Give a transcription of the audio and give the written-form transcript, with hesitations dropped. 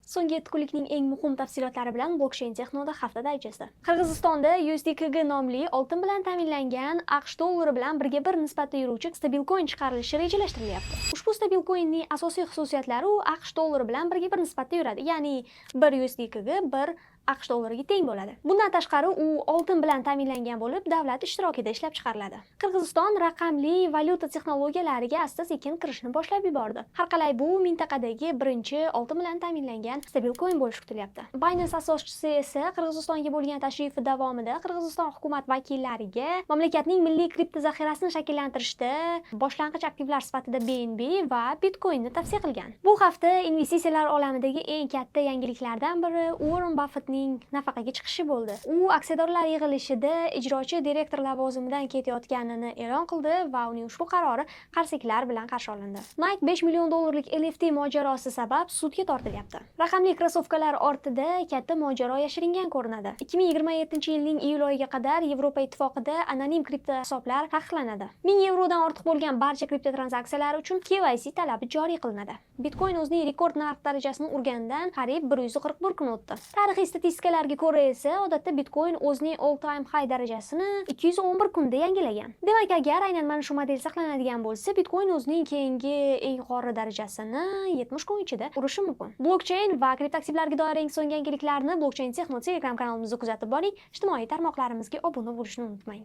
So'nggi 7 kunlikning eng muhim tafsilotlari bilan Blockchain Texnoda hafta dayjesti. Qirg'izistonda USDKG nomli oltin bilan ta'minlangan AQSh dollari bilan 1:1 nisbatda yuruvchi stabilcoin chiqarilishi rejalashtirilyapti. Ushbu stabilcoinning asosiy xususiyatlari u AQSh dollari bilan 1:1 nisbatda yuradi, ya'ni 1 USDKG 1 AQSh dollariga teng bo'ladi. Bundan tashqari u oltin bilan ta'minlangan bo'lib, davlat ishtirokida ishlab chiqariladi. Qirg'iziston raqamli valyuta texnologiyalariga asta-sekin kirishni boshlab yubordi. Har qalay bu mintaqadagi birinchi oltin bilan ta'minlangan stabilcoin bo'lishi kutilyapti. Binance asoschisi esa Qirg'izistonga bo'lgan tashrifi davomida Qirg'iziston hukumat vakillariga mamlakatning milliy kripto zaxirasini shakllantirishda boshlang'ich aktivlar sifatida BNB va Bitcoinni tavsiya qilgan. Bu hafta investitsiyalar olamidagi eng katta yangiliklardan biri Warren Buffettning nafaqaga chiqishi bo'ldi. U aksiyadorlar yig'ilishida ijrochi direktor lavozimidan ketayotganini e'lon qildi va uning ushbu qarori qarsaklar bilan qarshi olindi. Nike 5 million dollarlik NFT mojarosi sabab sudga tortilyapti. Raqamli krossovkalar ortida katta mojaro yashiringan ko'rinadi. 2027-yilning iyul oyiga qadar Yevropa ittifoqida anonim kripto hisoblar taqiqlanadi. 1000 yevrodan ortiq bo'lgan barcha kripto tranzaksiyalar uchun KYC talabi joriy qilinadi. Bitcoin o'zining rekord narx darajasini urganidan qariyb 141 kun o'tdi. Tarixiy statistikalarga ko'ra esa odatda Bitcoin o'zining all-time high darajasini 211 kunda yangilagan. Demak, agar aynan mana shu model saqlanadigan bo'lsa, Bitcoin o'zining keyingi eng yuqori darajasini 70 kun ichida urishi mumkin. Blockchain va kriptoaktivlarga doir eng so'nggi yangiliklarni Blockchain Techno Telegram kanalimizda kuzatib boring. Ijtimoiy tarmoqlarimizga obuna bo'lishni unutmang.